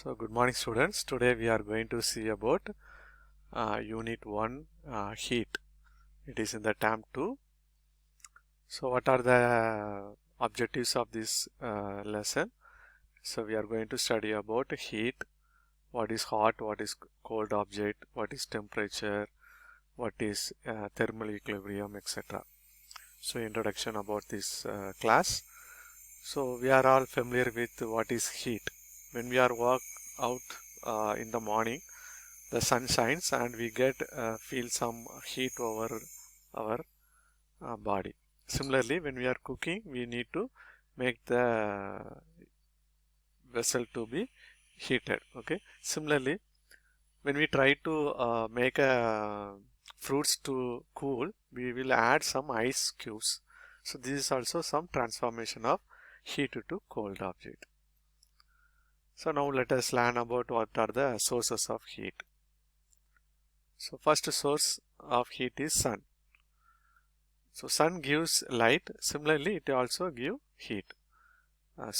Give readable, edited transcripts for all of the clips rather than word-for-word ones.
So good morning students. Today we are going to see about unit 1 heat. It is in the term 2. So what are the objectives of this lesson? So we are going to study about heat, what is hot, what is cold object, what is temperature, what is thermal equilibrium, etc. So introduction about this class. So we are all familiar with what is heat. When we are walk out in the morning, the sun shines and we get feel some heat over our body. Similarly, when we are cooking, we need to make the vessel to be heated. Okay. Similarly, when we try to make fruits to cool, we will add some ice cubes. So this is also some transformation of heat to cold object. So now let us learn about what are the sources of heat. So first source of heat is sun. So sun gives light. Similarly, it also give heat.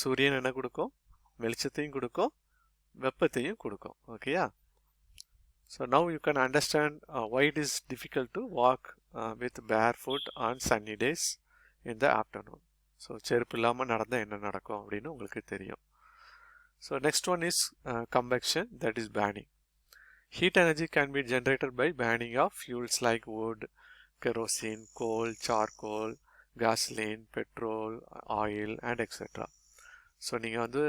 சூரியன் என்ன கொடுக்கும், வெளிச்சத்தையும் கொடுக்கும், வெப்பத்தையும் கொடுக்கும். Okay, yeah. So now you can understand why it is difficult to walk with barefoot on sunny days in the afternoon. So செருப்பு இல்லாம நடந்தா என்ன நடக்கும் அப்படின்னு உங்களுக்கு தெரியும். So next one is convection, that is burning. Heat energy can be generated by burning of fuels like wood, kerosene, coal, charcoal, gasoline, petrol, oil and etc. So நீங்கள் வந்து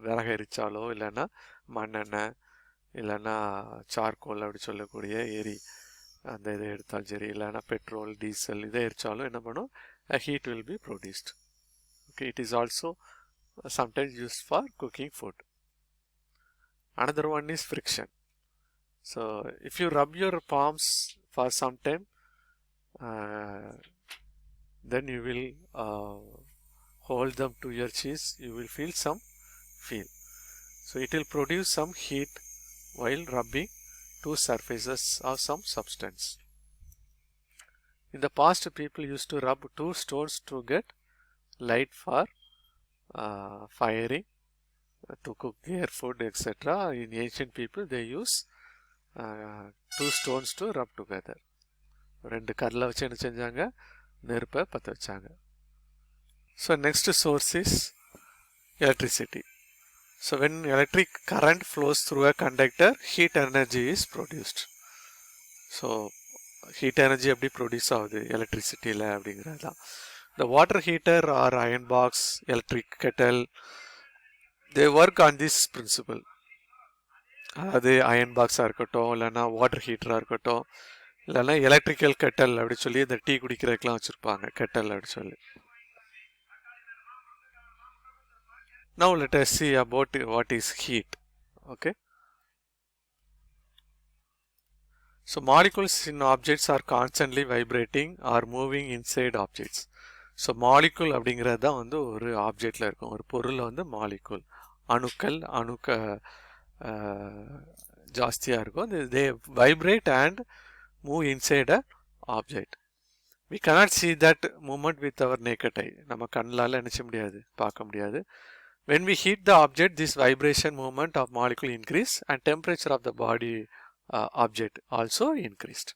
விறகு எரிச்சாலோ இல்லைன்னா மண்ணெண்ணெய் இல்லைன்னா சார்கோல் அப்படி சொல்லக்கூடிய அந்த இதை எடுத்தாலும் சரி, இல்லைன்னா பெட்ரோல், டீசல் இதை எரிச்சாலும் என்ன பண்ணும், heat will be produced. Okay, it is also sometimes used for cooking food. Another one is friction. So if you rub your palms for some time, then you will hold them to your cheeks, you will feel some feel. So it will produce some heat while rubbing two surfaces of some substance. In the past, people used to rub two stones to get light for firing, to cook their food, etc. In ancient people, they use two stones to rub together. ரெண்டு கல்லை வச்சு என்ன செஞ்சாங்க, நெருப்பை பற்ற வச்சாங்க. So next source is electricity. So when electric current flows through a conductor, heat energy is produced. So heat energy எப்படி produce ஆகுது எலக்ட்ரிசிட்டியில் அப்படிங்கிறது தான். The water heater or iron box, electric kettle, they work on this principle. அது iron பாக்ஸாக இருக்கட்டும், இல்லைன்னா water ஹீட்டராக இருக்கட்டும், இல்லைன்னா எலக்ட்ரிக்கல் கெட்டல் அப்படி சொல்லி இந்த டீ குடிக்கிறதுக்கெலாம் வச்சுருப்பாங்க, கெட்டல் அப்படி சொல்லி. Now let us see about what is heat. Okay. So molecules in objects are constantly vibrating or moving inside objects. So molecule அப்படிங்கிறது தான் வந்து ஒரு ஆப்ஜெக்டில் இருக்கும். ஒரு பொருளில் வந்து மாலிகுல், அணுக்க ஜாஸ்தியாக இருக்கும். They vibrate and move inside a object. We cannot see that movement with our naked eye. நம்ம கண்ணால் நினைச்ச முடியாது, பார்க்க முடியாது. When we heat the object, this vibration movement of molecule increase and temperature of the body object also increased.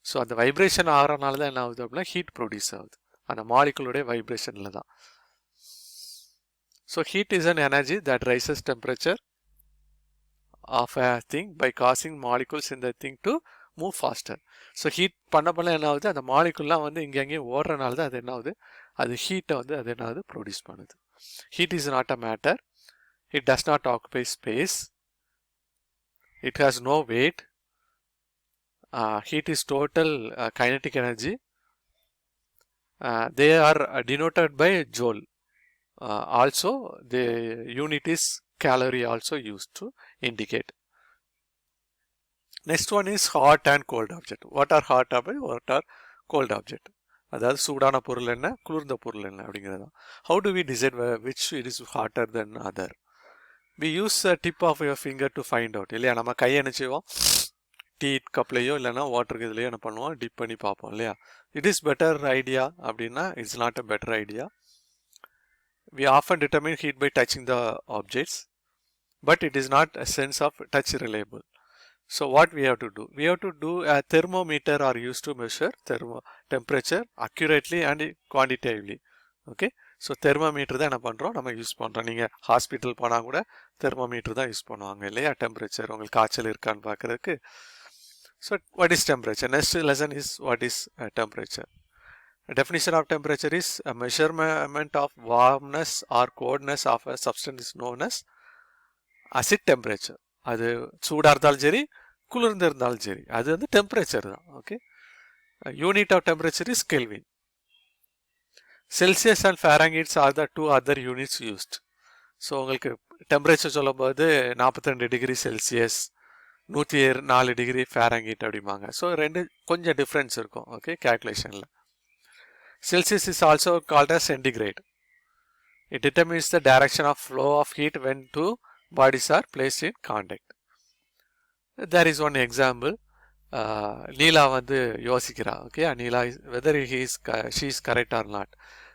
So அந்த vibration ஆகிறனால தான் என்ன ஆகுது அப்படின்னா ஹீட் ப்ரொடியூஸ் ஆகுது, அந்த மாலிகுலுடைய வைப்ரேஷனில் தான். So heat is an energy that raises temperature of a thing by causing molecules in the thing to move faster. So heat பண்ண என்ன ஆகுது, அந்த மாலிகுல்லாம் வந்து இங்கே அங்கேயும் ஓடுறனால தான் அது என்ன ஆகுது, அது ஹீட்டை வந்து அது என்ன ஆகுது ப்ரொடியூஸ் பண்ணுது. Heat is not a matter. It does not occupy space. It has no weight. Heat is total kinetic energy. They are denoted by joule. Also, the unit is calorie also used to indicate. Next one is hot and cold object. What are hot object? What are cold object? அதாவது சூடான பொருள் என்ன, குளிர்ந்த பொருள் என்ன அப்படிங்கிறது தான். How do we decide which it is hotter than other? We use a tip of your finger to find out. இல்லையா, நம்ம கையை என்ன செய்வோம், டீ கப்லையோ இல்லைன்னா வாட்டருக்கு இதுலையோ என்ன பண்ணுவோம், டிப் பண்ணி பார்ப்போம் இல்லையா. இட் இஸ் பெட்டர் ஐடியா அப்படின்னா it's not a better idea. We often determine heat by touching the objects. but it is not a sense of touch reliable. So what we have to do? We have to do a thermometer are used to measure temperature accurately and quantitatively. Okay. So thermometer தான் என்ன பண்றோம் நம்ம use பண்றோம். நீங்க hospital போனா கூட thermometer தான் use பண்ணுவாங்க இல்லையா? temperature உங்களுக்கு காய்ச்சல் இருக்கான்னு பார்க்கிறதுக்கு. So what is temperature? Next lesson is what is temperature. A definition of temperature is a measurement of warmness or coldness of a substance is known as acid temperature. அது சூடா இருந்தாலும் சரி குளிர்ந்து இருந்தாலும் சரி அது வந்து டெம்பரேச்சர் தான். Okay. Unit of temperature is kelvin. Celsius and Fahrenheits are the two other units used. So உங்களுக்கு டெம்பரேச்சர் சொல்லும்போது 42 டிகிரி செல்சியஸ் 104 டிகிரி ஃபாரன்ஹீட் அப்படிம்பாங்க. ஸோ ரெண்டு கொஞ்சம் டிஃப்ரென்ஸ் இருக்கும். ஓகே. கேல்குலேஷனில் Celsius is also called as centigrade. It determines the direction of flow of heat when two bodies are placed in contact. There is one example. Neela வந்து யோசிக்கிறா. Okay, Neela whether she is correct or not.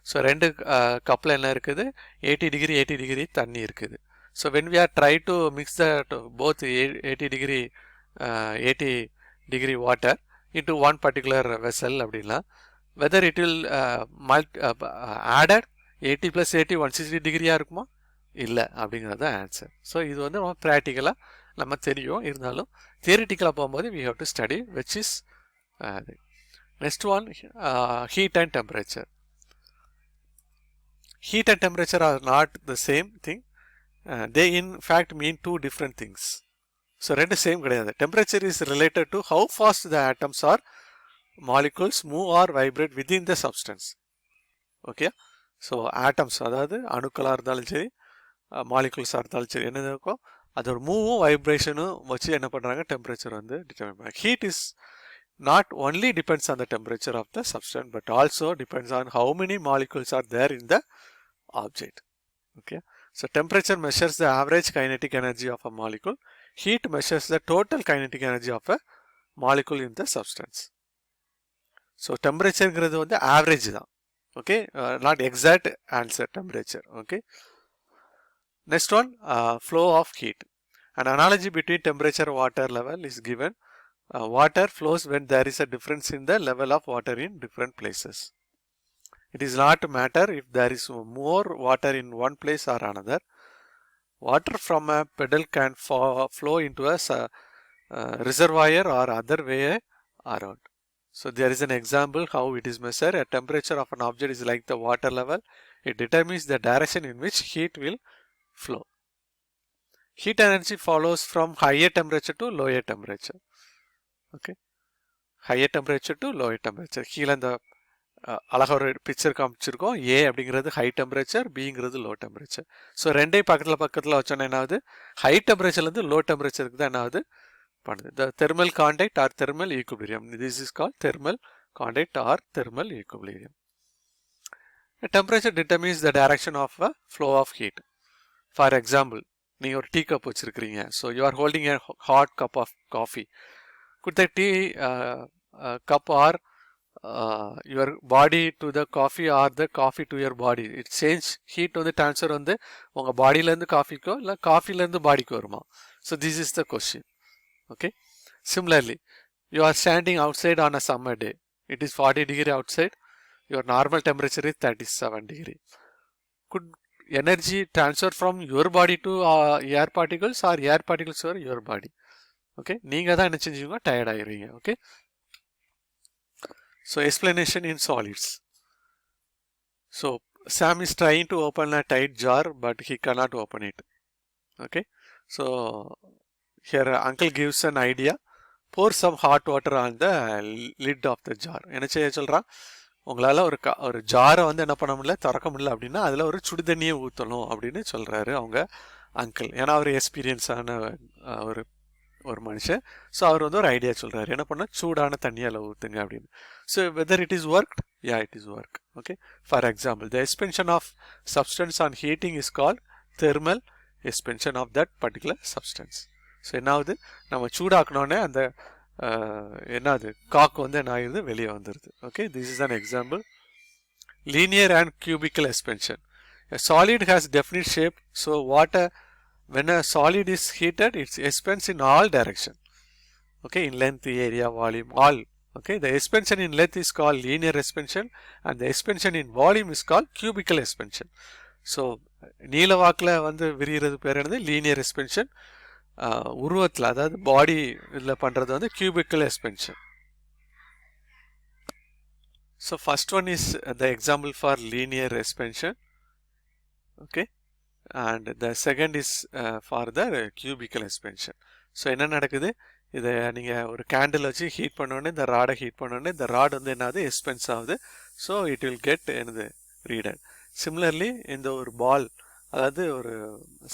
So ரெண்டு கப்ல என்ன இருக்குது 80 degree தண்ணி இருக்குது. So when we are try to mix the both 80 degree water into one particular vessel அப்படின்னா whether it will added 80 plus 80 160 டிகிரியா இருக்குமா இல்லை அப்படிங்கிறது தான் ஆன்சர். ஸோ இது வந்து நம்ம ப்ராக்டிக்கலாக நம்ம தெரியும். இருந்தாலும் தியரிட்டிக்கலாக போகும்போது we have to study which is next one heat and temperature. Heat and temperature are not the same thing. They in fact mean two different things. So ரெண்டு சேம் கிடையாது. Temperature is related to how fast the atoms or molecules move or vibrate within the substance. Okay. So atoms அதாவது அணுக்களாக இருந்தாலும் சரி மாலிகுல்ஸாக இருந்தாலும் சரி என்ன இருக்கும் அதோட மூவும் வைப்ரேஷனும் வச்சு என்ன பண்ணுறாங்க டெம்பரேச்சர் வந்து டிட்டர்மைன் பண்ணுறாங்க. Heat is not only depends on the temperature of the substance but also depends on how many molecules are there in the object. Okay. So temperature measures the average kinetic energy of a molecule. Heat measures the total kinetic energy of a molecule in the substance. So டெம்பரேச்சருங்கிறது வந்து average தான். Okay, not exact answer temperature. Okay. Next one, flow of heat. An analogy between temperature and water level is given. Water flows when there is a difference in the level of water in different places. It is not matter if there is more water in one place or another. Water from a puddle can flow into a reservoir or other way around. So there is an example how it is measured. A temperature of an object is like the water level. It determines the direction in which heat will flow. Heat energy follows from higher temperature to lower temperature. Okay. Higher temperature to lower temperature. கீழே இந்த அழகாக ஒரு picture காமிச்சிருக்கோம். A அப்படிங்கிறது high temperature, பிங்கிறது low temperature. So ரெண்டே பக்கத்தில் வச்சோன்னா என்ன ஆகுது ஹை டெம்பரேச்சர்லேருந்து லோ டெம்பரேச்சருக்கு தான் என்ன ஆகுது the thermal contact or thermal equilibrium. This is called thermal contact or thermal equilibrium. The temperature determines the direction of a flow of heat. For example, you have a tea cup. So you are holding a hot cup of coffee. Could the tea cup or your body to the coffee or the coffee to your body? It change heat on the transfer on the body and the coffee ko, coffee and the body ko. So this is the question. Okay. Similarly, you are standing outside on a summer day. It is 40 degree outside. Your normal temperature is 37 degree. Could energy transfer from your body to air particles or air particles to your body? Okay. நீங்க தான் என்ன செஞ்சீங்க tired ஆயிடுவீங்க. Okay. So explanation in solids. So Sam is trying to open a tight jar but he cannot open it. Okay. So here uncle gives an idea. Pour some hot water on the lid of the jar. என்ன செய்ய சொல்றான் உங்களால் ஒரு ஜாரை வந்து என்ன பண்ண முடியல திறக்க முடியல அப்படின்னா அதில் ஒரு சுடு தண்ணியை ஊற்றணும் அப்படின்னு சொல்கிறாரு அவங்க அங்கிள். ஏன்னா அவர் எக்ஸ்பீரியன்ஸான ஒரு மனுஷன். ஸோ அவர் வந்து ஒரு ஐடியா சொல்கிறாரு என்ன பண்ணால் சூடான தண்ணியால் ஊற்றுங்க அப்படின்னு. So whether it is work? Yeah it is work. Okay. For example the expansion of substance on heating is called thermal expansion of that particular substance. So என்னாவது நம்ம சூடாக்கணுன்னே அந்த என்னது காக்கு வந்து என்ன ஆகிடுது வெளியே வந்துடுது. Okay. This is an example. Linear and cubical expansion. A solid has definite shape, so water when a solid is heated, it expands in all direction. Okay, in length, area, volume, all. Okay, the expansion in length is called linear expansion and the expansion in volume is called cubical expansion. So நீல வாக்கில் வந்து விரிகிறது பேர் என்னது linear எக்ஸ்பென்ஷன், உருவத்தில் அதாவது பாடி இதில் பண்ணுறது வந்து cubical expansion. So first one is the example for linear expansion. Okay, and the second is for the cubical expansion. So என்ன நடக்குது, இதை நீங்கள் ஒரு கேண்டில் வச்சு ஹீட் பண்ணோடனே இந்த ராடை ஹீட் பண்ணோடனே இந்த ராட் வந்து என்னது எக்ஸ்பென்ஸ் ஆகுது. ஸோ இட் வில் கெட் என்னது ரீடட். சிமிலர்லி இந்த ஒரு பால், அதாவது ஒரு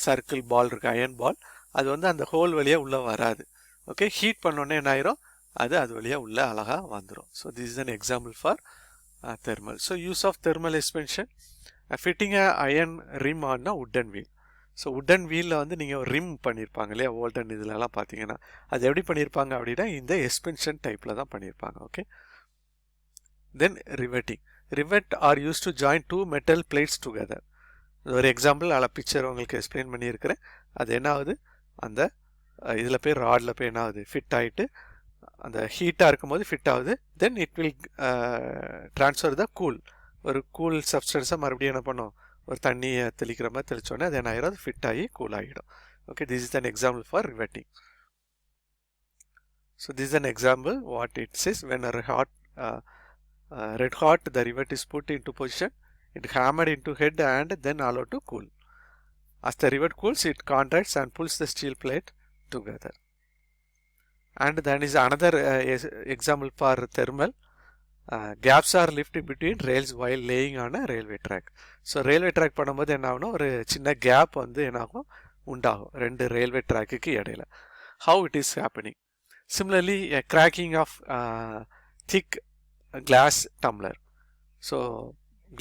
சர்க்கிள் பால் இருக்கு, அயன் பால், அது வந்து அந்த ஹோல் வழியாக உள்ளே வராது. ஓகே, ஹீட் பண்ணோடனே என்ன ஆயிரும், அது வழியாக உள்ளே அழகாக வந்துடும். So this is an example for thermal. So use of thermal expansion, fitting a iron rim on a wooden wheel. So wooden வீலில் வந்து நீங்கள் ஒரு ரிம் பண்ணியிருப்பாங்க இல்லையா, வோல்டன் இதிலலாம் பார்த்தீங்கன்னா அது எப்படி பண்ணியிருப்பாங்க அப்படின்னா இந்த எக்ஸ்பென்ஷன் டைப்பில் தான் பண்ணியிருப்பாங்க. Okay, then riveting. Rivet are use to join two metal plates together. ஒரு எக்ஸாம்பிள் அதில் பிக்சர் உங்களுக்கு எக்ஸ்பிளைன் பண்ணியிருக்கிறேன். அது என்ன ஆகுது, அந்த இதில் போய் ராடில் போய் என்ன ஆகுது ஃபிட் ஆகிட்டு அந்த ஹீட்டாக இருக்கும்போது ஃபிட் ஆகுது. Then it will transfer the cool, ஒரு கூல் சப்ஸ்டன்ஸை மறுபடியும் என்ன பண்ணும், ஒரு தண்ணியை தெளிக்கிற மாதிரி தெளிச்சோடனே அது என்ன ஆகிடும், அது ஃபிட் ஆகி கூல் ஆகிடும். Okay, this is an example for riveting. So this is an example what it says when a red hot the rivet is put into position, it hammered into head and then allowed to cool. As the rivet cools, it contracts and pulls the steel plate together. And then is another example for thermal. Gaps are left between rails while laying on a railway track. So railway track பண்ணும்போது என்ன ஆகும்னா ஒரு சின்ன gap வந்து என்ன ஆகும் உண்டாகும் ரெண்டு ரயில்வே ட்ராக்குக்கு இடையில. How it is happening? Similarly, a cracking of thick glass tumbler. So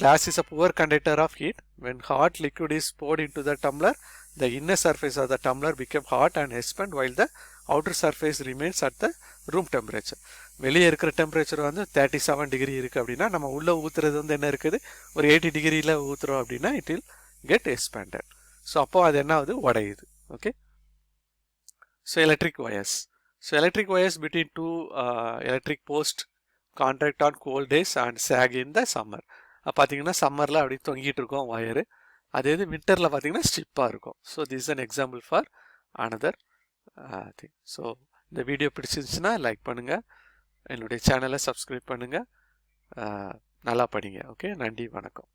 glass is a poor conductor of heat. When hot liquid is poured into the tumbler, the inner surface of the tumbler become hot and expand while the outer surface remains at the room temperature. வெளியே இருக்கிற temperature வந்து 37 degree இருக்குது அப்படின்னா நம்ம உள்ளே ஊற்றுறது வந்து என்ன இருக்குது ஒரு 80 டிகிரியில் ஊற்றுறோம் அப்படின்னா it will get expanded. So அப்போ அது என்ன ஆகுது, உடையுது. Okay, so electric wires. So electric wires between two electric post contract on cold days and sag in the summer. பார்த்தீங்கன்னா சம்மரில் அப்படி தொங்கிட்டு இருக்கோம் ஒயரு, அதே இது வின்டரில் பார்த்தீங்கன்னா ஸ்டிப்பாக இருக்கும். So this is an example for another thing. So இந்த வீடியோ பிடிச்சிருந்துச்சுன்னா லைக் பண்ணுங்கள், என்னுடைய சேனலை சப்ஸ்கிரைப் பண்ணுங்கள், நல்லா படிங்க. ஓகே, நன்றி, வணக்கம்.